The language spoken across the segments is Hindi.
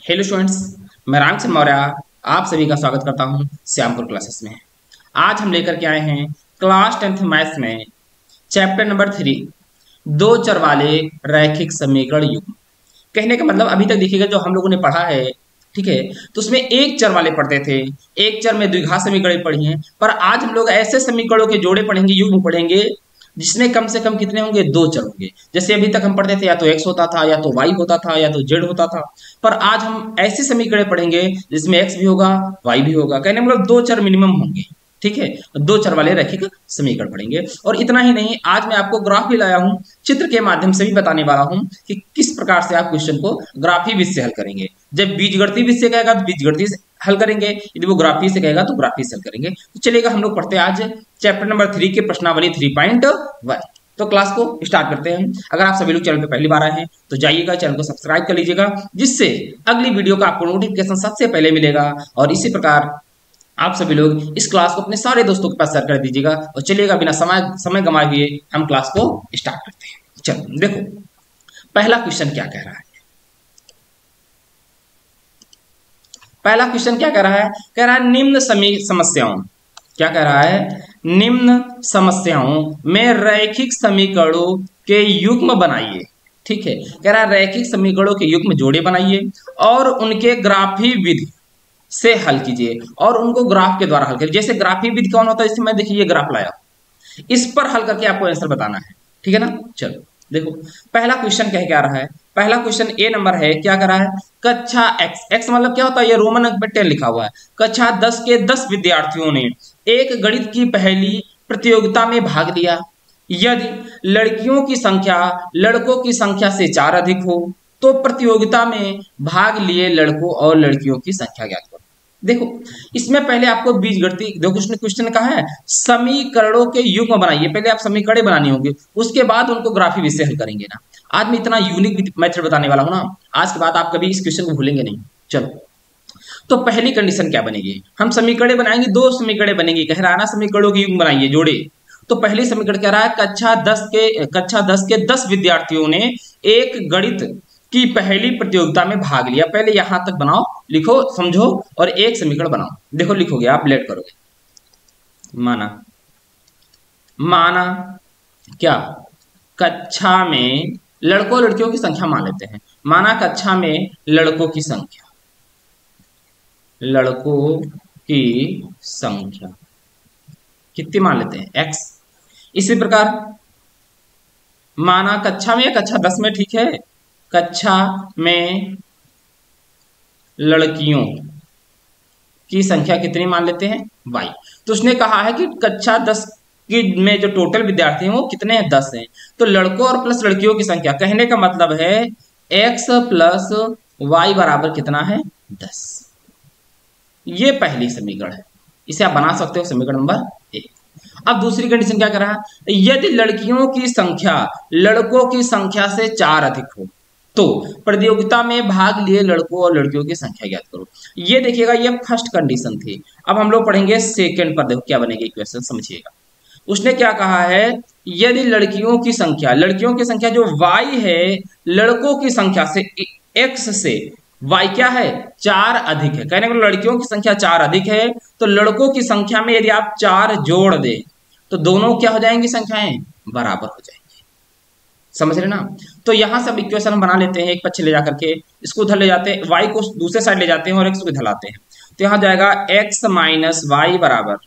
हेलो स्टूडेंट्स, मैं रामचंद्र मौर्य आप सभी का स्वागत करता हूं श्यामपुर क्लासेस में। आज हम लेकर के आए हैं क्लास 10th मैथ्स में चैप्टर नंबर 3 दो चर वाले रैखिक समीकरण युग्म। कहने का मतलब अभी तक देखिएगा जो हम लोगों ने पढ़ा है, ठीक है, तो उसमें एक चर वाले पढ़ते थे, एक चर में द्विघात समीकरण पढ़ी हैं, पर आज हम लोग ऐसे समीकरणों के जोड़े पढ़ेंगे, युग्म पढ़ेंगे जिसमें कम से कम कितने होंगे, दो चर होंगे। जैसे अभी तक हम पढ़ते थे या तो x होता था, या तो y होता था, या तो z होता था, पर आज हम ऐसे समीकरण पढ़ेंगे जिसमें x भी होगा, y भी होगा। कहने मतलब दो चर मिनिमम होंगे, ठीक है, दो चर वाले रैखिक समीकरण पढ़ेंगे। और इतना ही नहीं, आज मैं आपको ग्राफ भी लाया हूं, चित्र के माध्यम से भी बताने वाला हूं कि किस प्रकार से आप क्वेश्चन को ग्राफी विधि से हल करेंगे। जब बीजगणितीय विधि से कहेगा तो बीजगणितीय से हल करेंगे, यदि वो ग्राफी से कहेगा तो ग्राफी से हल करेंगे। तो चलिएगा, हम लोग पढ़ते हैं आज चैप्टर नंबर 3 के प्रश्नावली 3.1। तो क्लास को स्टार्ट करते हैं। अगर आप सभी लोग चैनल पे पहली बार आए हैं तो जाइएगा, चैनल को सब्सक्राइब कर लीजिएगा, जिससे अगली वीडियो का आपको नोटिफिकेशन सबसे पहले मिलेगा। और इसी प्रकार आप सभी लोग इस क्लास को अपने सारे दोस्तों के पास शेयर कर दीजिएगा। और चलिएगा, बिना समय गंवाए हुए हम क्लास को स्टार्ट करते हैं। चलो देखो, पहला क्वेश्चन क्या कह रहा है। पहला क्वेश्चन क्या कह रहा है, कह रहा है निम्न समस्याओं, क्या कह रहा है, निम्न समस्याओं में रैखिक समीकरणों के युग्म बनाइए। ठीक है, कह रहा है रैखिक समीकरणों के युग्म जोड़े बनाइए और उनके ग्राफी विधि से हल कीजिए, और उनको ग्राफ के द्वारा हल करिए। जैसे ग्राफी विधि कौन होता है, इसमें देखिए ये ग्राफ लाया, इस पर हल करके आपको आंसर बताना है, ठीक है ना। चलो देखो, पहला क्वेश्चन कह क्या रहा है, पहला क्वेश्चन ए नंबर है, क्या कर रहा है, कक्षा x मतलब क्या होता है, ये रोमन अंक में 10 लिखा हुआ है। कक्षा 10 के 10 विद्यार्थियों ने एक गणित की पहली प्रतियोगिता में भाग लिया। यदि लड़कियों की संख्या लड़कों की संख्या से 4 अधिक हो तो प्रतियोगिता में भाग लिए लड़कों और लड़कियों की संख्या ज्ञात करो। देखो, इसमें पहले आपको बीजगणितीय, देखो उसने क्वेश्चन कहा है समीकरणों के युग्म बनाइए। पहले आप समीकरण बनानी होंगे, उसके बाद उनको ग्राफी विधि से हल करेंगे ना। आज मैं इतना यूनिक मेथड बताने वाला हूं ना, आज के बाद आप कभी इस क्वेश्चन को भूलेंगे नहीं। चलो, तो पहली कंडीशन क्या बनेगी, हम समीकरण बनाएंगे, दो समीकरण बनेंगे। कह रहा है ना समीकरणों के युग्म बनाइए, जोड़े। तो पहली समीकरण कह रहा है कक्षा 10 के 10 विद्यार्थियों ने एक गणित की पहली प्रतियोगिता में भाग लिया। पहले यहां तक बनाओ, लिखो, समझो, और एक समीकरण बनाओ। देखो लिखोगे आप, लेट करोगे। माना क्या, कक्षा में लड़कों लड़कियों की संख्या मान लेते हैं। माना कक्षा में लड़कों की संख्या कितनी मान लेते हैं, x। इसी प्रकार माना कक्षा में, कक्षा 10 में, ठीक है, कक्षा में लड़कियों की संख्या कितनी मान लेते हैं, y। तो उसने कहा है कि कक्षा 10 में जो टोटल विद्यार्थी हैं वो कितने हैं, 10 हैं। तो लड़कों और प्लस लड़कियों की संख्या, कहने का मतलब है x प्लस y बराबर कितना है, 10। ये पहली समीकरण है, इसे आप बना सकते हो समीकरण नंबर 1। अब दूसरी कंडीशन क्या कर रहा है, यदि लड़कियों की संख्या लड़कों की संख्या से 4 अधिक हो तो प्रतियोगिता में भाग लिए लड़कों और लड़कियों की संख्या ज्ञात करो। ये देखिएगा, ये फर्स्ट कंडीशन थी। अब हम लोग पढ़ेंगे सेकंड पर, देखो क्या बनेगी इक्वेशन, समझिएगा। उसने क्या कहा है, यदि लड़कियों की संख्या जो y है, लड़कों की संख्या से x से y क्या है, 4 अधिक है। कहने को लड़कियों की संख्या 4 अधिक है, तो लड़कों की संख्या में यदि आप 4 जोड़ दे तो दोनों क्या हो जाएंगी, संख्याएं बराबर हो जाएंगी। समझ रहे ना। तो यहां से अब इक्वेशन हम बना लेते हैं, एक पीछे ले जाकर के इसको उधर ले जाते हैं, y को दूसरे साइड ले जाते हैं और x को इधर लाते हैं। तो यहां जाएगा x माइनस वाई बराबर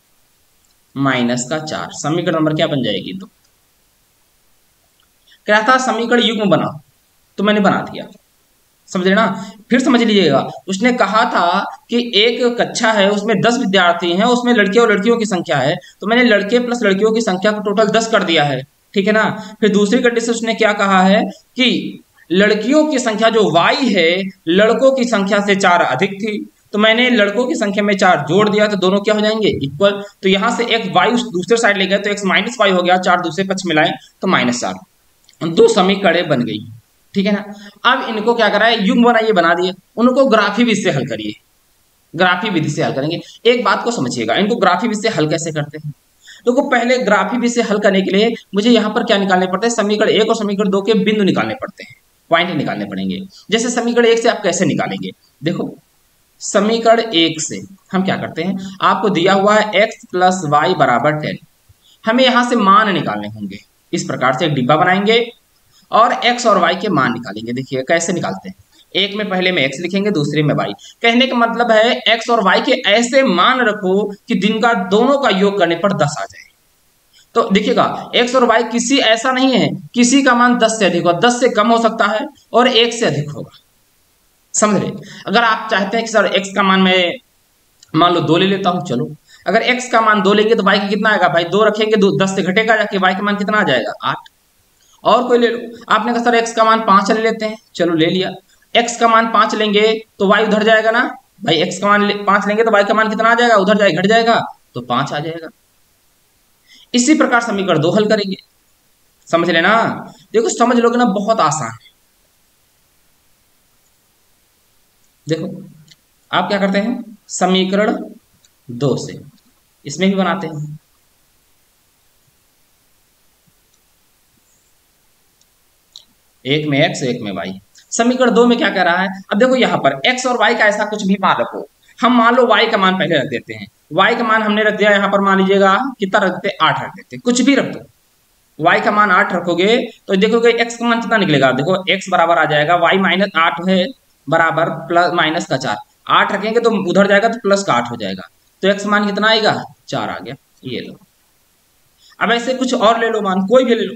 माइनस का 4। समीकरण नंबर क्या बन जाएगी, 2। क्या था, समीकरण युग्म बनाओ, तो मैंने बना दिया, समझ रहे ना। फिर समझ लीजिएगा, उसने कहा था कि एक कक्षा है, उसमें 10 विद्यार्थी हैं, उसमें लड़के और लड़कियों की संख्या है, तो मैंने लड़के प्लस लड़कियों की संख्या को टोटल 10 कर दिया है, ठीक है ना। फिर दूसरी कंडीशन उसने क्या कहा है कि लड़कियों की संख्या जो y है, लड़कों की संख्या से 4 अधिक थी, तो मैंने लड़कों की संख्या में 4 जोड़ दिया, तो दोनों क्या हो जाएंगे, इक्वल। तो यहां से एक y दूसरे साइड ले गए तो x माइनस वाई हो गया, 4 दूसरे पक्ष मिलाए तो -4। दो समीकरण बन गई, ठीक है ना। अब इनको क्या करा है, युग्म बनाइए, बना दिए, उनको ग्राफी विधि से हल करिए। ग्राफी विधि से हल करेंगे। एक बात को समझिएगा, इनको ग्राफी विधि से हल कैसे करते हैं। देखो, पहले ग्राफी विधि से हल करने के लिए मुझे यहाँ पर क्या निकालने पड़ते हैं, समीकरण 1 और समीकरण 2 के बिंदु निकालने पड़ते हैं। पॉइंट निकालने पड़ेंगे। जैसे समीकरण 1 से आप कैसे निकालेंगे, देखो समीकरण 1 से हम क्या करते हैं, आपको दिया हुआ है x प्लस वाई बराबर 10, हमें यहां से मान निकालने होंगे। इस प्रकार से एक डिब्बा बनाएंगे और x और y के मान निकालेंगे। देखिए कैसे निकालते हैं, एक में पहले में x लिखेंगे, दूसरे में y। कहने का मतलब है x और y के ऐसे मान रखो कि दिन का दोनों का योग करने पर 10 आ जाए। तो देखिएगा x और y किसी ऐसा नहीं है किसी का मान 10 से अधिक हो, 10 से कम हो सकता है और 1 से अधिक होगा, समझ रहे। अगर आप चाहते हैं कि सर x का मान मैं मान लो 2 ले लेता हूं, चलो अगर x का मान 2 लेंगे तो y का कितना आएगा, भाई 2 रखेंगे 10 से घटेगा जाके, y का मान कितना आ जाएगा 8। और कोई ले लो, आपने कहा सर x का मान 5 ले लेते हैं, चलो ले लिया। x का मान 5 लेंगे तो y उधर जाएगा ना, भाई x का मान 5 लेंगे तो y का मान कितना आ जाएगा, उधर जाएगा घट जाएगा तो 5 आ जाएगा। इसी प्रकार समीकरण 2 हल करेंगे, समझ लेना। देखो समझ लोगे ना, बहुत आसान है। देखो आप क्या करते हैं, समीकरण 2 से इसमें भी बनाते हैं, एक में x एक में y। समीकरण 2 में क्या कह रहा है, अब देखो यहाँ पर x और y का ऐसा कुछ भी मान रखो, हम मान लो y का मान पहले रख देते हैं, y का मान हमने रख दिया यहाँ पर, मान लीजिएगा कितना रख देते, 8 रख देते, कुछ भी रख दो। y का मान 8 रखोगे तो देखोगे x का मान कितना निकलेगा, देखो x बराबर आ जाएगा y माइनस 8 है बराबर प्लस माइनस का 4, 8 रखेंगे तो उधर जाएगा तो प्लस का 8 हो जाएगा, तो x मान कितना आएगा 4 आ गया, ये लो। अब ऐसे कुछ और ले लो मान, कोई भी ले लो,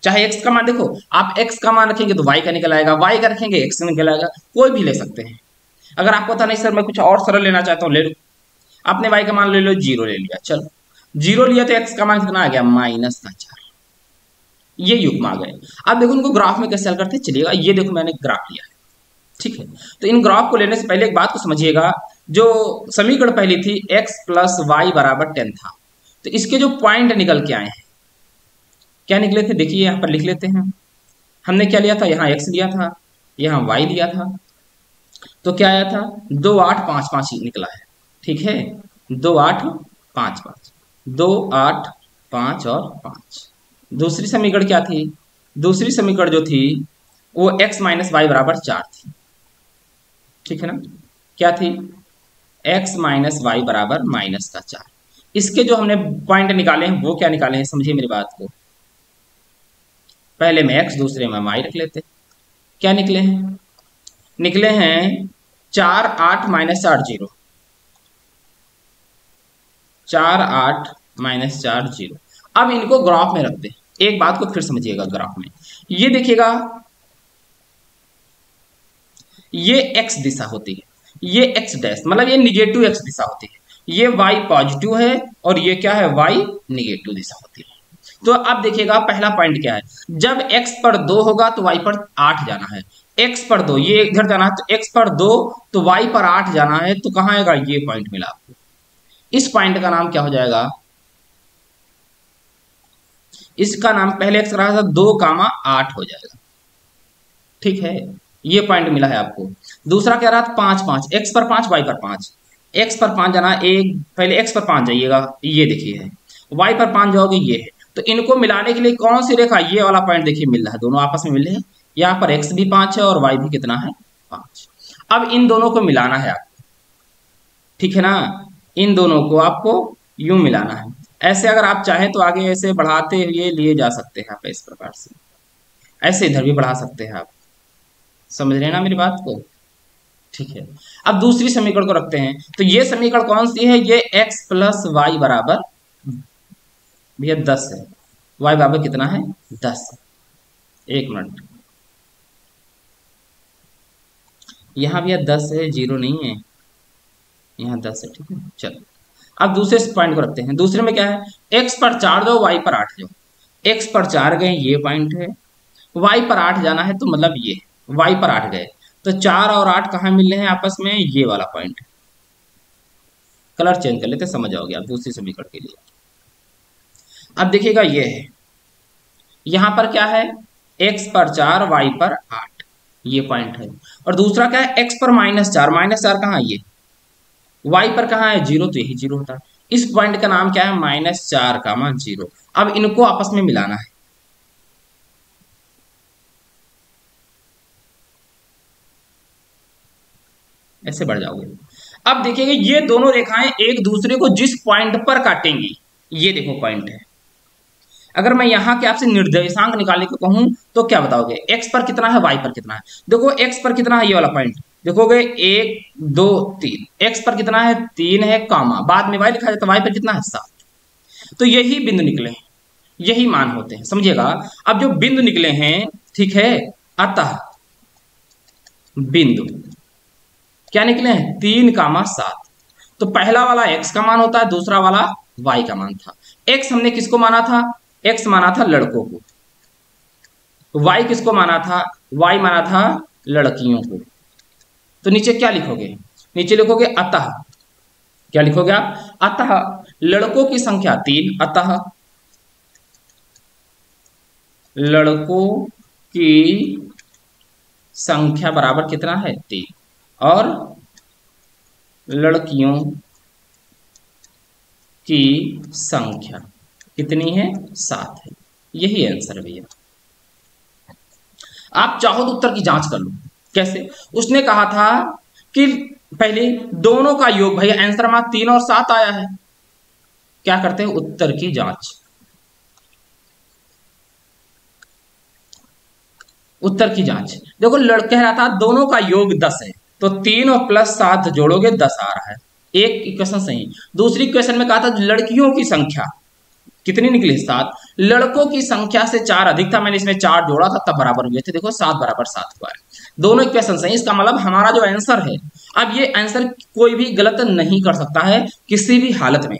चाहे x का मान, देखो आप x का मान रखेंगे तो y का निकल आएगा, y का रखेंगे x का निकल आएगा, कोई भी ले सकते हैं। अगर आपको पता नहीं सर मैं कुछ और सरल लेना चाहता हूँ, ले लो, आपने y का मान ले लो 0 ले लिया, चलो 0 लिया तो x का मान कितना आ गया माइनस का 4, ये युग्म आ गए। अब देखो उनको ग्राफ में कैसे हल करते हैं, चलिएगा ये देखो मैंने ग्राफ लिया है, ठीक है। तो इन ग्राफ को लेने से पहले एक बात को समझिएगा, जो समीकरण पहली थी x प्लस वाई बराबर 10 था, तो इसके जो पॉइंट निकल के आए हैं क्या निकले थे, देखिए यहाँ पर लिख लेते हैं। हमने क्या लिया था, यहाँ x लिया था, यहाँ y लिया था, तो क्या आया था 2 8 5 5 निकला है, ठीक है 2 8 5 5, 2 8 5 और 5। दूसरी समीकरण क्या थी, दूसरी समीकरण जो थी वो x माइनस वाई बराबर 4 थी, ठीक है ना, क्या थी x माइनस वाई बराबर माइनस का 4। इसके जो हमने पॉइंट निकाले हैं वो क्या निकाले हैं, समझिए मेरी बात को, पहले में x दूसरे में y रख लेते, क्या निकले हैं, निकले हैं 4 8 माइनस 4 0, 4 8 माइनस 4 0। अब इनको ग्राफ में रख दे, एक बात को फिर समझिएगा ग्राफ में, ये देखिएगा ये x दिशा होती है, ये x डैश मतलब ये निगेटिव x दिशा होती है, ये y पॉजिटिव है और ये क्या है y निगेटिव दिशा होती है। तो अब देखिएगा पहला पॉइंट क्या है, जब x पर 2 होगा तो y पर 8 जाना है, x पर 2 ये इधर जाना है तो x पर 2 तो y पर 8 जाना है, तो कहां आएगा, ये पॉइंट मिला आपको। इस पॉइंट का नाम क्या हो जाएगा, इसका नाम पहले x रहा था 2,8 हो जाएगा, ठीक है, ये पॉइंट मिला है आपको। दूसरा क्या रहा था 5 5, x पर 5 y पर 5, x पर 5 जाना, एक पहले x पर 5 जाइएगा, ये देखिए है, y पर 5 जाओगे ये है, तो इनको मिलाने के लिए कौन सी रेखा, ये वाला पॉइंट देखिए मिल रहा है, दोनों आपस में मिल रहे हैं, यहाँ पर x भी 5 है और y भी कितना है 5। अब इन दोनों को मिलाना है आपको, ठीक है ना, इन दोनों को आपको यूं मिलाना है। ऐसे अगर आप चाहें तो आगे ऐसे बढ़ाते हुए लिए जा सकते हैं आप, इस प्रकार से ऐसे इधर भी बढ़ा सकते हैं आप, समझ रहे हैं ना मेरी बात को, ठीक है। अब दूसरी समीकरण को रखते हैं, तो ये समीकरण कौन सी है, ये x प्लस वाई बराबर भैया 10 है, y बराबर कितना है 10, एक मिनट, यहाँ भैया 10 है 0 नहीं है, यहाँ 10 है, ठीक है। चलो अब दूसरे पॉइंट को रखते हैं, दूसरे में क्या है, x पर 4 जाओ y पर 8 जाओ, x पर 4 गए ये पॉइंट है, y पर 8 जाना है तो मतलब ये y पर 8 गए, तो 4 और 8 कहाँ मिल रहे हैं आपस में, ये वाला पॉइंट। कलर चेंज कर लेते समझ जाओगे आप दूसरी समीकरण के लिए। अब देखिएगा ये है, यहां पर क्या है x पर 4 y पर 8, ये पॉइंट है, और दूसरा क्या है x पर -4, -4 कहाँ है ये, y पर कहाँ है 0, तो यही 0 होता है। इस पॉइंट का नाम क्या है -4, 0। अब इनको आपस में मिलाना है, ऐसे बढ़ जाओगे। अब देखिएगा ये दोनों रेखाएं एक दूसरे को जिस पॉइंट पर काटेंगी, ये देखो पॉइंट है। अगर मैं यहाँ के आपसे निर्देशांक निकालने को कहूं तो क्या बताओगे, एक्स पर कितना है, वाई पर कितना है। देखो एक्स पर कितना है, ये वाला पॉइंट देखोगे 1 2 3, एक्स पर कितना है 3 है, कामा बाद में वाई लिखा जाता है, वाई पर कितना है 7। तो यही बिंदु निकले, यही मान होते हैं, समझिएगा। अब जो बिंदु निकले हैं, ठीक है, अतः बिंदु क्या निकले हैं 3 कामा 7। तो पहला वाला x का मान होता है, दूसरा वाला y का मान था। x हमने किसको माना था, x माना था लड़कों को, y किसको माना था, y माना था लड़कियों को। तो नीचे क्या लिखोगे, नीचे लिखोगे अतः, क्या लिखोगे आप, अतः लड़कों की संख्या 3, अतः लड़कों की संख्या बराबर कितना है 3, और लड़कियों की संख्या कितनी है 7 है। यही आंसर है भैया। आप चाहो तो उत्तर की जांच कर लो। कैसे, उसने कहा था कि पहले दोनों का योग, भैया आंसर में 3 और 7 आया है, क्या करते हैं उत्तर की जांच। उत्तर की जांच देखो, कह रहा था दोनों का योग 10 है, तो 3 और प्लस 7 जोड़ोगे 10 आ रहा है, एक इक्वेशन सही। दूसरी इक्वेशन में कहा था लड़कियों की संख्या कितनी निकली 7, लड़कों की संख्या से 4 अधिक था, मैंने इसमें 4 जोड़ा था तब बराबर हुए थे, देखो 7 बराबर 7 हुआ है। दोनों इक्वेशन सही, इसका मतलब हमारा जो आंसर है, अब ये आंसर कोई भी गलत नहीं कर सकता है किसी भी हालत में,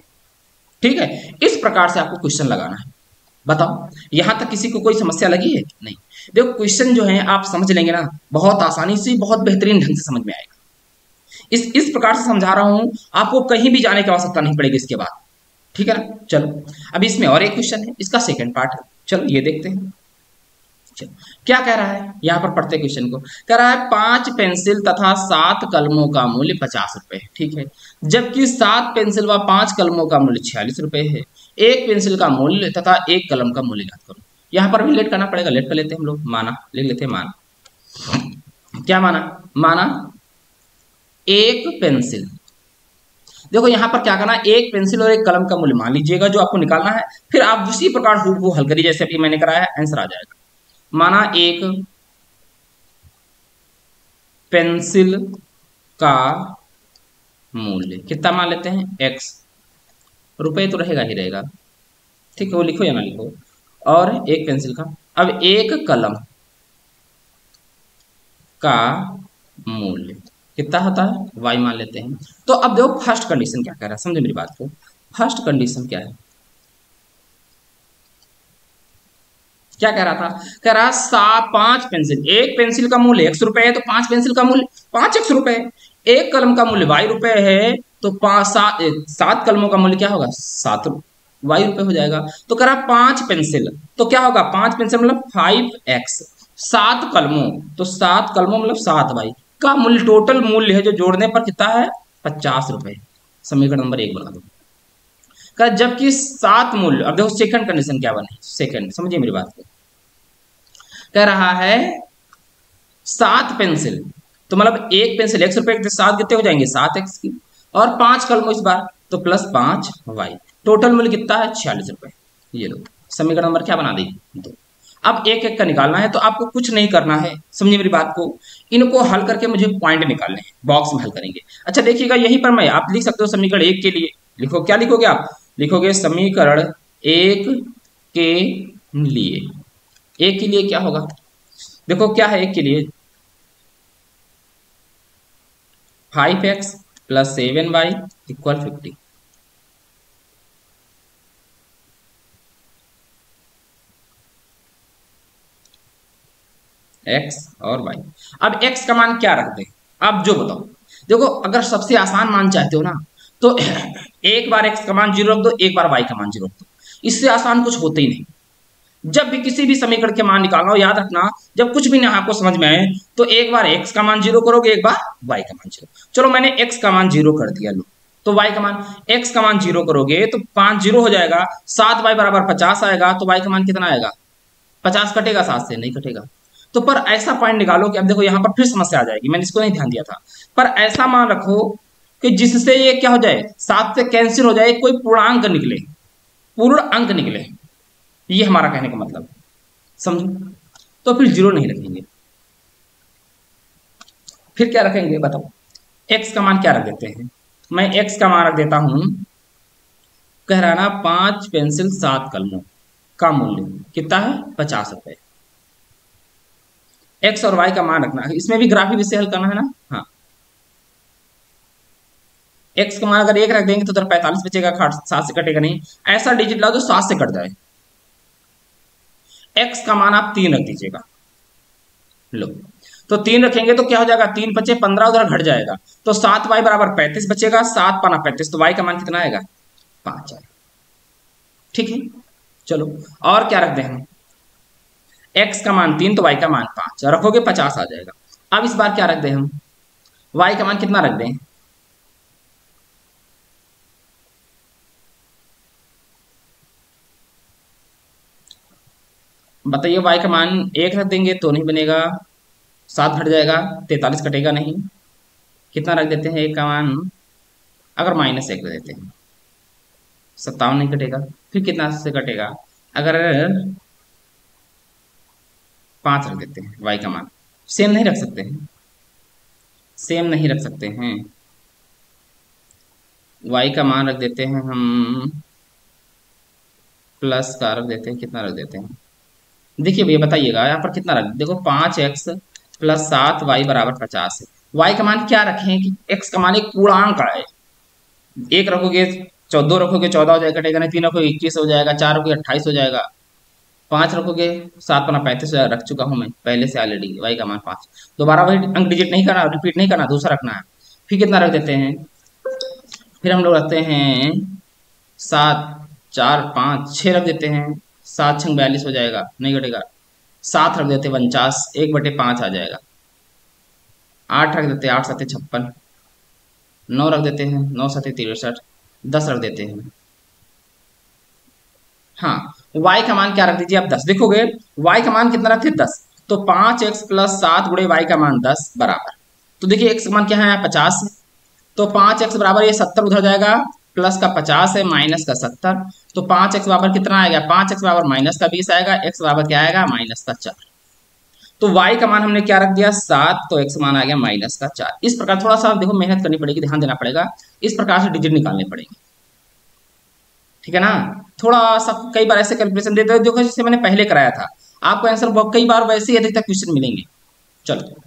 ठीक है। इस प्रकार से आपको क्वेश्चन लगाना है। बताओ यहां तक किसी को कोई समस्या लगी है, नहीं। देखो क्वेश्चन जो है आप समझ लेंगे ना, बहुत आसानी से, बहुत बेहतरीन ढंग से समझ में आएगा। इस प्रकार से समझा रहा हूं, आपको कहीं भी जाने की आवश्यकता नहीं पड़ेगी इसके बाद, ठीक है ना। चलो अब इसमें और एक क्वेश्चन है, इसका सेकंड पार्ट है, चलो ये देखते हैं। चलो क्या कह रहा है, यहां पर पढ़ते क्वेश्चन को। कह रहा है 5 पेंसिल तथा 7 कलमों का मूल्य 50 रुपए है, ठीक है, जबकि 7 पेंसिल व 5 कलमों का मूल्य 46 रुपए है। एक पेंसिल का मूल्य तथा एक कलम का मूल्य ज्ञात करो। यहां पर भी लेट करना पड़ेगा, लेट कर लेते हैं हम लोग, माना लिख लेते हैं, माना क्या माना, माना एक पेंसिल। देखो यहां पर क्या करना है, एक पेंसिल और एक कलम का मूल्य मान लीजिएगा जो आपको निकालना है, फिर आप उसी प्रकार हूबहू हल करिए जैसे अभी मैंने कराया है, आंसर आ जाएगा। माना एक पेंसिल का मूल्य कितना मान लेते हैं x, रुपए तो रहेगा ही रहेगा, ठीक है, वो लिखो या ना लिखो, और एक पेंसिल का। अब एक कलम का मूल्य कितना होता है y मान लेते हैं। तो अब देखो फर्स्ट कंडीशन क्या कह रहा है, समझे मेरी बात को। फर्स्ट कंडीशन क्या है, क्या कह रहा था, कह रहा 5 पेंसिल, एक पेंसिल का मूल्य x रुपए है, तो 5 पेंसिल का मूल्य 5x रुपए है। एक कलम का मूल्य y रुपए है, तो 7 कलमों का मूल्य क्या होगा 7 y रुपए हो जाएगा। तो कह रहा 5 पेंसिल, तो क्या होगा 5 पेंसिल मतलब 5x, 7 कलमों, तो 7 कलमों मतलब 7y का मूल्य, टोटल मूल्य है जो जोड़ने पर कितना है 50 रुपए। समीकरण नंबर 1 बना दो। जबकि 7 मूल्य, अब देखो सेकंड कंडीशन क्या बने, सेकंड समझिए मेरी बात को। कह रहा है 7 पेंसिल, तो मतलब एक पेंसिल x रुपए, 7 कितने हो जाएंगे 7x की, और 5 कलमों इस बार, तो प्लस 5y, टोटल मूल्य कितना है 46 रुपए। ये लो समीकरण नंबर क्या बना दी 2। अब एक एक का निकालना है, तो आपको कुछ नहीं करना है, समझिए मेरी बात को। इनको हल करके मुझे पॉइंट निकालने हैं, बॉक्स में हल करेंगे। अच्छा देखिएगा यहीं पर मैं, आप लिख सकते हो समीकरण 1 के लिए, लिखो क्या लिखोगे आप, लिखोगे समीकरण 1 के लिए। 1 के लिए क्या होगा, देखो क्या है 1 के लिए, 5x plus 7y equal 50। x और y। अब x का मान क्या रखते हैं, अब जो बताओ। देखो अगर सबसे आसान मान चाहते हो ना, तो एक बार x का मान 0 रख दो, एक बार y का मान 0 रख दो, इससे आसान कुछ होते ही नहीं। जब भी किसी भी समीकरण के मान निकालना हो, याद रखना जब कुछ भी ना आपको समझ में आए, तो एक बार x का मान 0 करोगे, एक बार y का मान 0। चलो मैंने x का मान 0 कर दिया, लो, तो y का मान, x का मान 0 करोगे तो 5 0 हो जाएगा, 7y बराबर 50 आएगा, तो y का मान कितना आएगा 50, कटेगा 7 से नहीं कटेगा, तो पर ऐसा पॉइंट निकालो कि अब देखो यहाँ पर फिर समस्या आ जाएगी, मैंने इसको नहीं ध्यान दिया था। पर ऐसा मान रखो कि जिससे ये क्या हो जाए, 7 से कैंसिल हो जाए, कोई पूर्णांक निकले, पूर्ण अंक निकले, ये हमारा कहने का मतलब, समझो। तो फिर 0 नहीं रखेंगे, फिर क्या रखेंगे बताओ। x का मान क्या रख देते हैं, मैं x का मान रख देता हूं, कह रहा ना 5 पेंसिल 7 कलमों का मूल्य कितना है, 50 रुपए। x और y का मान रखना है, इसमें भी ग्राफी विषय हल करना है ना। हाँ, x का मान अगर 1 रख देंगे तो उधर 45 बचेगा, 7 से कटेगा नहीं। ऐसा डिजिट लाओ जो 7 से कट जाए। x का मान आप 3 रख दीजिएगा, लो। तो 3 रखेंगे तो क्या हो जाएगा, 3 बचे 15, उधर घट जाएगा, तो 7y बराबर 35 बचेगा, 7 पाना 35, तो y का मान कितना आएगा, 5 आएगा। ठीक है, चलो और क्या रख दें हम, x का मान 3 तो y का मान 5 रखोगे, 50 आ जाएगा। अब इस बार क्या रख दें हम, y का मान कितना रख दें, बताइए। y का मान 1 रख देंगे तो नहीं बनेगा, 7 घट जाएगा, 43 कटेगा नहीं। कितना रख देते हैं 1 का मान, अगर -1 रख देते हैं 57 नहीं कटेगा। फिर कितना से कटेगा, अगर 5 रख देते हैं y का मान, सेम नहीं रख सकते हैं, सेम नहीं रख सकते हैं। y का मान रख देते हैं हम, प्लस का रख देते हैं, कितना रख देते हैं, देखिए भैया बताइएगा यहाँ पर कितना रख, देखो 5x प्लस 7y बराबर 50 है। y का मान क्या रखें कि x का मान एक पूर्णांक है, 1 रखोगे 14 रखोगे 14 हो जाएगा, कटेगा नहीं। 3 रखोगे 21 हो जाएगा, 4 रखोगे 28 हो जाएगा, 5 रखोगे 7 पना 35 हो जाएगा। रख चुका हूं मैं पहले से ऑलरेडी, y का मान 5। दोबारा वही अंक डिजिट नहीं करना, रिपीट नहीं करना, दूसरा रखना है। फिर कितना रख देते हैं, फिर हम लोग रखते हैं 7, 4, 5, 6 रख देते हैं, 7 6 42 हो जाएगा, नहीं घटेगा। 7 रख देते 49, 1/5 आ जाएगा। 8 रख देते, 8 7 56, 9 रख देते हैं, 9 7 63, 10 रख देते हैं। हाँ, y का मान क्या रख दीजिए आप, 10। देखोगे y का मान कितना रखते, 10, तो 5x प्लस 7 गुणे y का मान 10 बराबर, तो देखिए x का मान क्या है 50 है, तो 5x बराबर ये 70 उधर जाएगा, प्लस का 50 है माइनस का 70, तो 5x बराबर कितना आएगा, 5x बराबर माइनस का 20 आएगा, x बराबर क्या आएगा माइनस का 4। तो y का मान हमने क्या रख दिया 7, तो x मान आ गया माइनस का 4। इस प्रकार थोड़ा सा देखो मेहनत करनी पड़ेगी, ध्यान देना पड़ेगा, इस प्रकार से डिजिट निकालने पड़ेंगे, ठीक है ना। थोड़ा सा कई बार ऐसे कैलकुलेशन देते हैं, देखो जैसे मैंने पहले कराया था, आपको आंसर कई बार वैसे ही अधिकतर क्वेश्चन मिलेंगे। चलो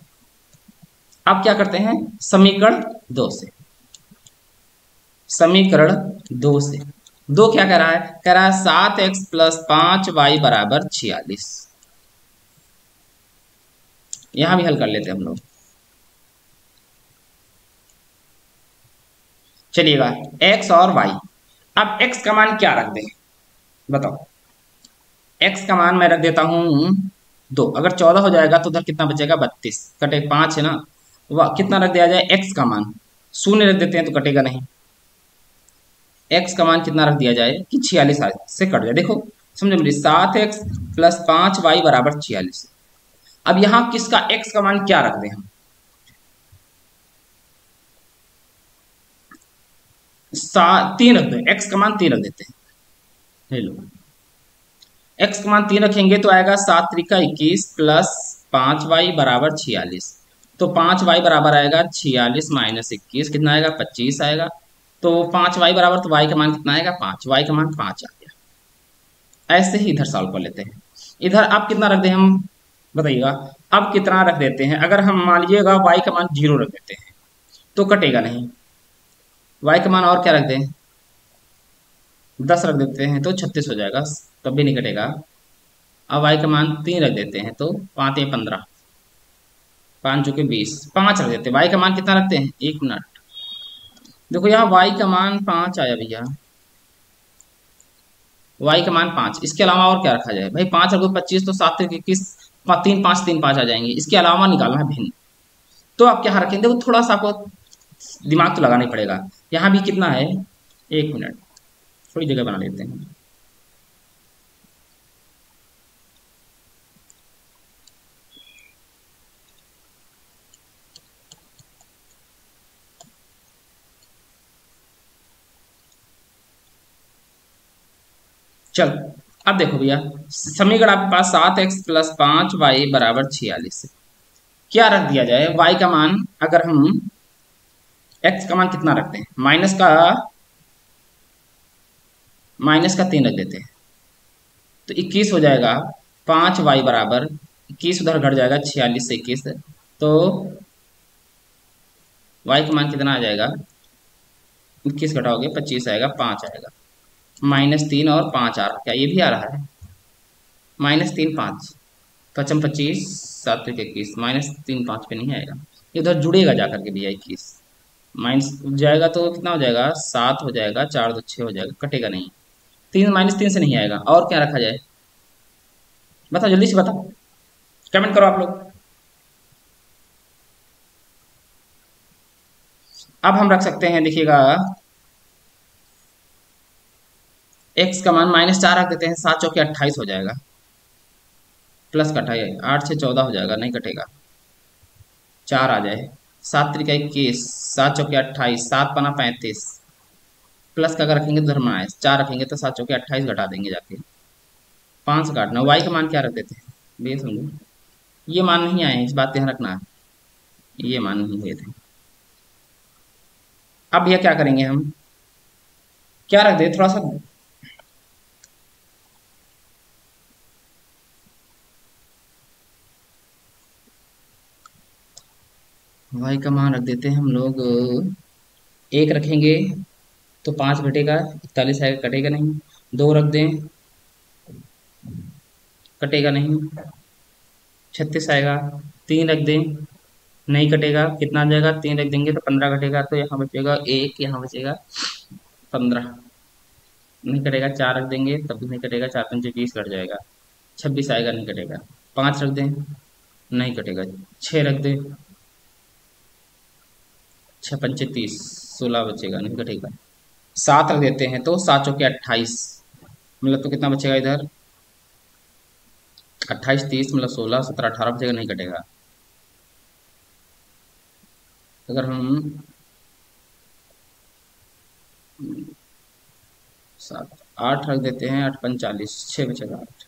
अब क्या करते हैं, समीकरण 2 से, समीकरण 2 से 2 क्या कह रहा है, कह रहा है 7x प्लस 5y बराबर 46। यहां भी हल कर लेते हैं हम लोग, चलिएगा x और y। अब x का मान क्या रख दें बताओ, x का मान मैं रख देता हूं 2, अगर 14 हो जाएगा तो उधर कितना बचेगा 32, कटे 5 है ना, वह कितना रख दिया जाए, x का मान 0 रख देते हैं तो कटेगा नहीं। x का मान कितना रख दिया जाए कि 46 से कट जाए, देखो समझो मेरी, 7x प्लस 5y बराबर 46। अब यहां किसका x का मान क्या रख दें हम, 3 रख दें, x का मान 3 रख देते हैं, ले लो। x का मान 3 रखेंगे तो आएगा 7 त्रिका 21 प्लस 5y बराबर 46, तो 5y बराबर आएगा 46 माइनस 21, कितना आएगा 25 आएगा। तो 5y बराबर, तो y का मान कितना आएगा 5, y का मान 5 आ गया। ऐसे ही इधर सॉल्व कर लेते हैं, इधर अब कितना रख दें हम बताइएगा, अब कितना रख देते हैं, अगर हम मान लीजिएगा y का मान 0 रख देते हैं तो कटेगा नहीं, y का मान और क्या रख दें 10 रख देते हैं तो 36 हो जाएगा, तब भी नहीं कटेगा। अब y का मान 3 रख देते हैं तो 5 या 15, 5 जो कि 20, 5 रख देते हैं। y का मान कितना रखते हैं, 1 मिनट, देखो यहाँ y का मान 5 आया भैया, y का मान 5, इसके अलावा और क्या रखा जाए भाई, 5 रखो 25, तो 7 21, 3 5 3 5 आ जाएंगे, इसके अलावा निकालना है भिन्न। तो आप क्या रखेंगे, देखो थोड़ा सा आपको दिमाग तो लगाना ही पड़ेगा। यहाँ भी कितना है, 1 मिनट, थोड़ी जगह बना लेते हैं। चल अब देखो भैया, समीकरण आपके पास 7x+5y बराबर 46। क्या रख दिया जाए? y का मान, अगर हम x का मान कितना रखते हैं, माइनस का 3 रख देते हैं तो 21 हो जाएगा। 5y बराबर 21, उधर घट जाएगा 46 से 21, तो y का मान कितना आ जाएगा? 21 घटाओगे 25 आएगा, 5 आएगा। -3 और 5 आ रहा, क्या ये भी आ रहा है? -3 5, 5 25, 7 21, -3 5 पे नहीं आएगा, ये उधर जुड़ेगा जा करके भैया 21 माइनस जाएगा तो कितना हो जाएगा? 7 हो जाएगा, 4 2 6 हो जाएगा, कटेगा नहीं। 3 -3 से नहीं आएगा, और क्या रखा जाए? बताओ जल्दी से बताओ, कमेंट करो आप लोग। अब हम रख सकते हैं, देखिएगा x का मान -4 रख देते हैं, 7 चौके 28 हो जाएगा, प्लस कटा है 8 से 14 हो जाएगा, नहीं कटेगा, 4 आ जाए, 7 त्रिका 21, 7 चौके 28, 7 पना 35, प्लस का अगर रखेंगे तो धर्म आए, 4 रखेंगे तो 7 चौके 28 घटा देंगे जाके, 5 से काटना। y का मान क्या रख देते हैं भैया? समझो ये मान नहीं आए, इस बात ध्यान रखना, ये मान नहीं हुए थे। अब भैया क्या करेंगे हम, क्या रख दे थोड़ा सा, y का मान रख देते हैं हम लोग, 1 रखेंगे तो 5 घटेगा, 41 आएगा, कटेगा नहीं। 2 रख दें, कटेगा नहीं, 36 आएगा। 3 रख दें, नहीं कटेगा, कितना आ जाएगा? 3 रख देंगे तो 15 घटेगा, तो यहाँ बचेगा 1, यहाँ बचेगा 15, नहीं कटेगा। 4 रख देंगे तब भी नहीं कटेगा, 4 पंचे 20 घट जाएगा, 26 आएगा, नहीं कटेगा। 5 रख दें, नहीं कटेगा। 6 रख दें, 6 पंचे 30, 16 बचेगा, नहीं कटेगा। 7 रख देते हैं तो 7 चौके 28, मतलब तो कितना बचेगा इधर? 28 30 मतलब 16 17 18 बचेगा, नहीं कटेगा। अगर हम 8 रख देते हैं, 8 45, 6 बचेगा 8।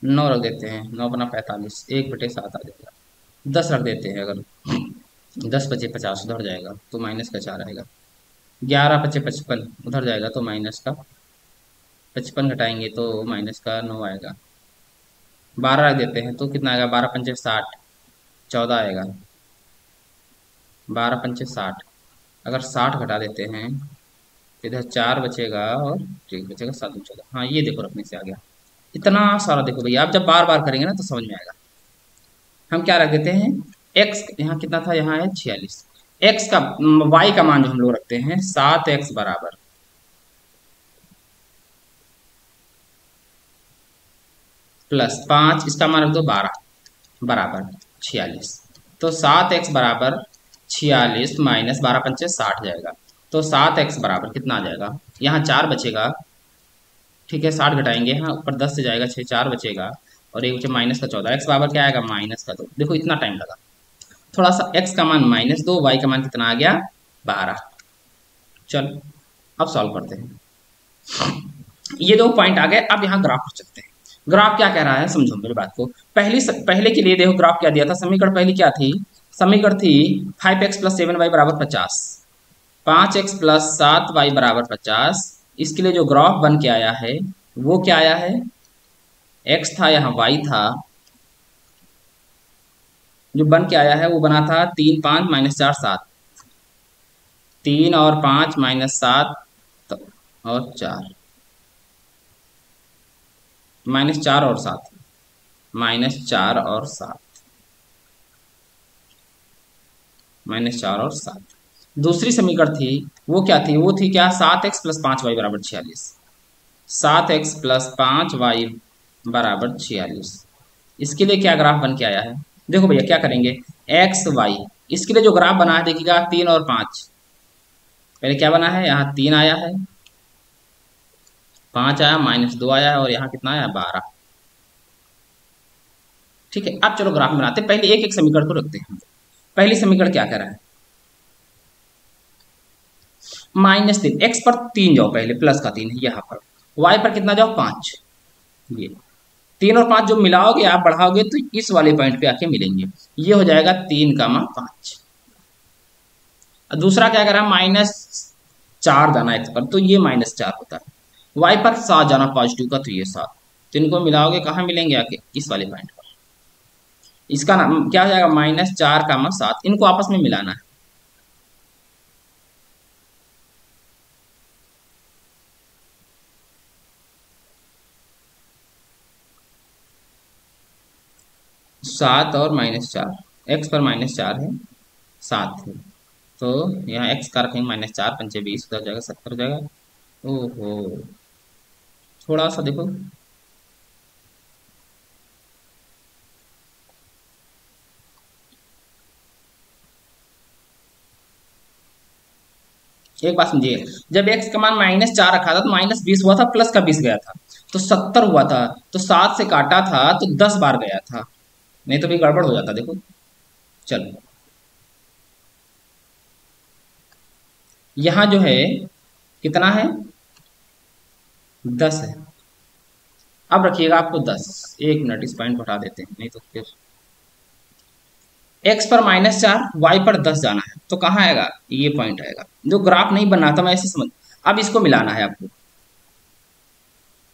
9 रख देते हैं, 9 बना 45, 1/7 आ जाएगा। 10 रख देते हैं, अगर 10 बचे 50 उधर जाएगा तो -4 आएगा। 11 बचे 55 उधर जाएगा तो -55 घटाएंगे तो -9 आएगा। 12 रख देते हैं तो कितना आएगा? 12 पंचे 60, 14 आएगा। 12 पंचे 60, अगर 60 घटा देते हैं तो इधर 4 बचेगा और 1 बचेगा, 7 14। हाँ ये देखो रखने से आ गया इतना सारा। देखो भैया आप जब बार बार करेंगे ना तो समझ में आएगा। हम क्या रख देते हैं, x यहाँ कितना था? यहाँ है 46। x का y का मान जो हम लोग रखते हैं 7x बराबर +5, इसका मान रख दो 12 बराबर 46। तो 7x बराबर 46 माइनस 12 पंचे 60 जाएगा, तो 7x बराबर कितना आ जाएगा? यहाँ 4 बचेगा, ठीक है, 60 घटाएंगे, हाँ ऊपर 10 से जाएगा 6, 4 बचेगा और एक बचे -14। x बराबर क्या आएगा? -2। देखो इतना टाइम लगा, थोड़ा सा। x का मान -2, y का मान कितना आ गया? 12। चल अब सॉल्व करते हैं। ये 2 पॉइंट आ गए। अब यहाँ ग्राफ पर चलते हैं। ग्राफ क्या कह रहा है समझो मेरी बात को। पहले के लिए देखो ग्राफ क्या दिया था, समीकरण पहली क्या थी? समीकरण थी 5x + 7y बराबर 50, 5x + 7y बराबर 50। इसके लिए जो ग्राफ बन के आया है वो क्या आया है? x था, यहाँ y था, जो बन के आया है वो बना था 3 5 -4 7, 3 और 5 -7 और 4, -4 और 7, -4 और 7, -4 और 7। दूसरी समीकरण थी वो क्या थी? वो थी क्या? 7x + 5y बराबर 46, 7x + 5y बराबर 46। इसके लिए क्या ग्राफ बन के आया है? देखो भैया क्या करेंगे, x y, इसके लिए जो ग्राफ बना है देखिएगा 3 और 5, पहले क्या बना है? यहाँ 3 आया है, 5 आया, -2 आया और यहाँ कितना आया? 12। ठीक है, अब चलो ग्राफ बनाते हैं। पहले एक एक समीकरण को रखते हैं। पहली समीकरण क्या कह रहा है? -3, x पर 3 जाओ, पहले प्लस का 3 है यहाँ पर, y पर कितना जाओ? 5, ये 3 और 5 जो मिलाओगे आप बढ़ाओगे तो इस वाले पॉइंट पे आके मिलेंगे। ये हो जाएगा 3, 5। दूसरा क्या करा, -4 जाना एक्स पर, तो ये -4 होता है। वाई पर 7 जाना पॉजिटिव का, तो ये 7। तो इनको मिलाओगे कहाँ मिलेंगे आके, इस वाले पॉइंट पर। इसका नाम क्या हो जाएगा, -4, 7। इनको आपस में मिलाना है। सात और -4, एक्स पर -4 है, 7 है। तो यहाँ एक्स का रखेंगे -4, 5 20, उधर जाएगा 70 जाएगा। ओहो, थोड़ा सा देखो, एक बात समझिए, जब एक्स का मान -4 रखा था तो -20 हुआ था, प्लस का 20 गया था, तो 70 हुआ था। तो 7 से काटा था तो 10 बार गया था, नहीं तो भी गड़बड़ हो जाता। देखो, चलो यहाँ जो है कितना है, 10 है। अब रखिएगा आपको 10, 1 मिनट इस पॉइंट को हटा देते हैं, नहीं तो फिर एक्स पर -4, वाई पर 10 जाना है, तो कहाँ आएगा, ये पॉइंट आएगा। जो ग्राफ नहीं बना था मैं ऐसे समझ, अब इसको मिलाना है आपको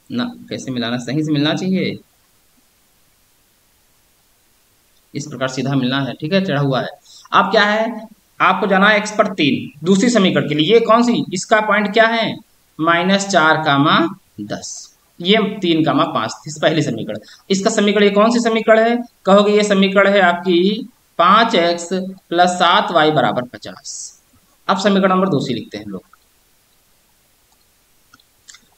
ना, कैसे मिलाना, सही से मिलना चाहिए, इस प्रकार सीधा मिलना है, ठीक है, चढ़ा हुआ है। अब क्या है, आपको जाना है एक्स पर 3, दूसरी समीकरण के लिए। ये कौन सी, इसका पॉइंट क्या है, -4, 10। ये 3, 5 इस पहली समीकरण। इसका समीकरण ये कौन सी समीकरण है, कहोगे ये समीकरण है आपकी 5x + 7y = 50। अब समीकरण नंबर 2 लिखते हैं हम लोग।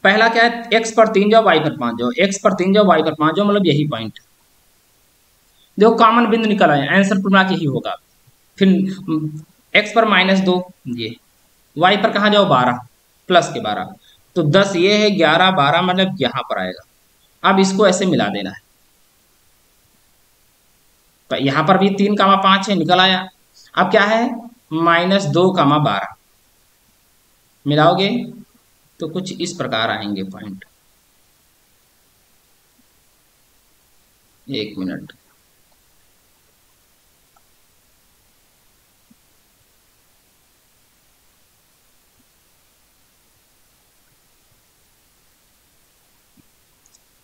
पहला क्या है, x पर 3 जाओ, y पर 5 जाओ, x पर 3 जाओ, y पर 5 जाओ, मतलब यही पॉइंट। देखो कॉमन बिंदु निकल आए, आंसर पूरा यही होगा। फिर x पर -2, ये y पर कहाँ जाओ, 12, प्लस के 12, तो 10 ये है, 11 12 मतलब यहाँ पर आएगा। अब इसको ऐसे मिला देना है, तो यहाँ पर भी 3, 5 है, निकल आया। अब क्या है, -2, 12 मिलाओगे तो कुछ इस प्रकार आएंगे पॉइंट। 1 मिनट,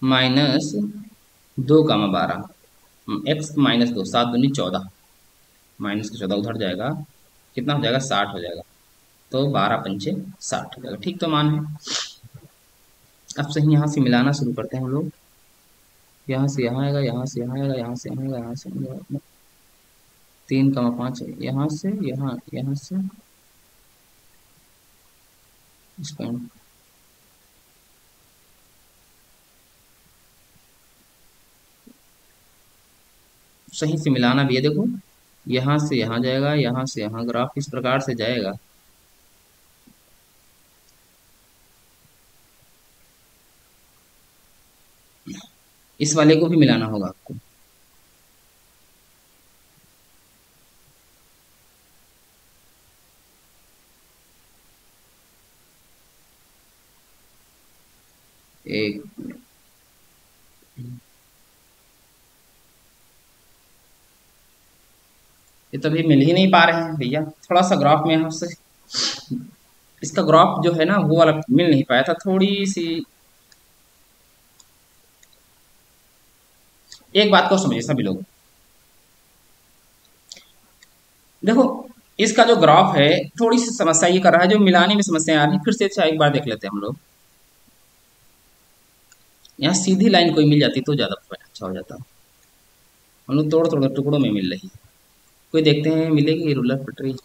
-2, 12, x -2, 7 दूनी 14, -14 उधर जाएगा, कितना हो जाएगा, 60 हो जाएगा। तो 12 पंचे 60 हो जाएगा, ठीक तो मान है। अब सही यहाँ से मिलाना शुरू करते हैं हम लोग, यहाँ से यहाँ आएगा, यहाँ से यहाँ आएगा, यहाँ से यहाँ आएगा, यहाँ से यहाँ आएगा। 3, 5 है, यहाँ से यहाँ, यहाँ से इस पॉइंट, सही से मिलाना भी है। देखो यहाँ से यहाँ जाएगा, यहाँ से यहाँ, ग्राफ इस प्रकार से जाएगा। इस वाले को भी मिलाना होगा आपको। एक, ये तभी मिल ही नहीं पा रहे हैं भैया, थोड़ा सा ग्राफ में यहाँ से, इसका ग्राफ जो है ना वो वाला मिल नहीं पाया था, थोड़ी सी। एक बात को समझिए सभी लोग, देखो इसका जो ग्राफ है, थोड़ी सी समस्या ये कर रहा है, जो मिलाने में समस्या आ रही है। फिर से अच्छा एक बार देख लेते हैं हम लोग, यहाँ सीधी लाइन कोई मिल जाती तो ज्यादा अच्छा हो जाता। हम लोग तोड़ तोड़ टुकड़ों में मिल रही है, कोई देखते हैं मिलेगी रूलर पटरी।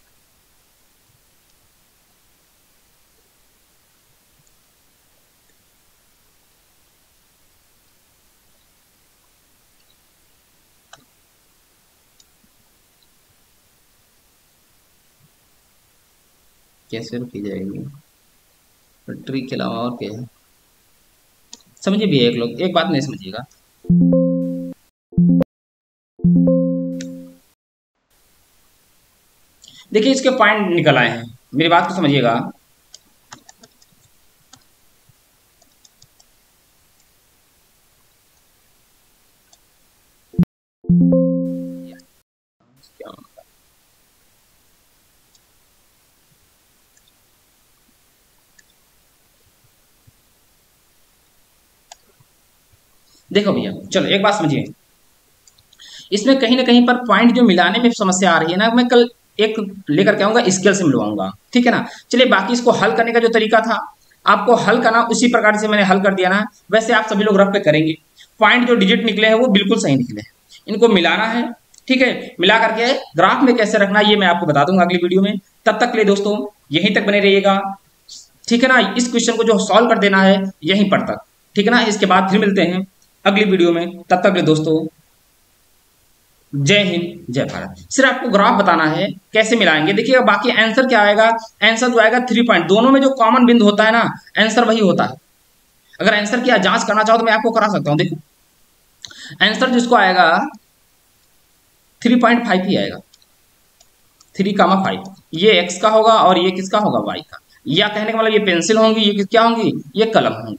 कैसे रुकी जाएगी, पटरी के अलावा और क्या है, समझिए भी एक लोग, एक बात नहीं समझिएगा। देखिए इसके पॉइंट निकल आए हैं, मेरी बात को समझिएगा। देखो भैया चलो एक बात समझिए, इसमें कहीं ना कहीं पर पॉइंट जो मिलाने में समस्या आ रही है ना, मैं कल एक लेकर के आऊंगा, स्केल से मिलवाऊंगा, ठीक है ना। चलिए बाकी इसको हल करने का जो तरीका था, आपको हल करना उसी प्रकार से मैंने हल कर दिया ना, वैसे आप सभी लोग रफ पे करेंगे। पॉइंट जो डिजिट निकले हैं वो बिल्कुल सही निकले हैं, इनको मिलाना है, ठीक है। मिला करके ग्राफ में कैसे रखना ये मैं आपको बता दूंगा अगली वीडियो में। तब तक के लिए दोस्तों यहीं तक बने रहिएगा, ठीक है ना। इस क्वेश्चन को जो सॉल्व कर देना है यहीं पर तक, ठीक है ना। इसके बाद फिर मिलते हैं अगली वीडियो में, तब तक के लिए दोस्तों जय हिंद जय भारत। सिर्फ आपको ग्राफ बताना है कैसे मिलाएंगे, देखिएगा बाकी आंसर क्या आएगा, आंसर जो आएगा 3 पॉइंट, दोनों में जो कॉमन बिंदु होता है ना, आंसर वही होता है। अगर आंसर की जांच करना चाहो तो मैं आपको करा सकता हूं, देखो आंसर जिसको आएगा 3.5 ही आएगा, 3,5 ये एक्स का होगा और ये किसका होगा, वाई का। या कहने का मतलब ये पेंसिल होंगी, ये क्या होंगी, ये कलम होंगी,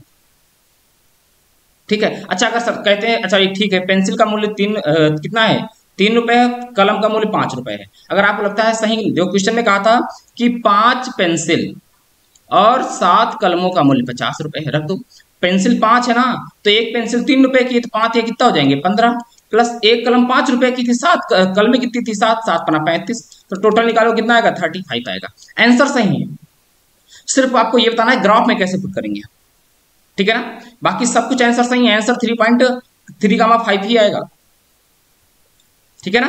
ठीक है। अच्छा अगर सब कहते हैं, अच्छा ये ठीक है, पेंसिल का मूल्य कितना है, 3 रुपए है, कलम का मूल्य 5 रुपए है। अगर आपको लगता है सही, जो क्वेश्चन में कहा था कि 5 पेंसिल और 7 कलमों का मूल्य 50 रुपए है, रख दो। पेंसिल 5 है ना, तो एक पेंसिल 3 रुपए की, तो 5 ये कितना हो जाएंगे 15, प्लस एक कलम 5 रुपए की थी, 7 कलमें कितनी थी, 7 7 पना 35, तो टोटल निकालो कितना आएगा 35 आएगा। आंसर सही है, सिर्फ आपको ये बताना है ग्राफ में कैसे पुट करेंगे, ठीक है ना। बाकी सब कुछ आंसर सही है, आंसर 3.3,5 ही आएगा, ठीक है ना।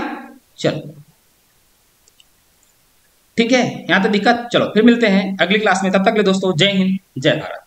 चलो ठीक है, यहां तक दिक्कत, चलो फिर मिलते हैं अगली क्लास में, तब तक के लिए दोस्तों जय हिंद जय भारत।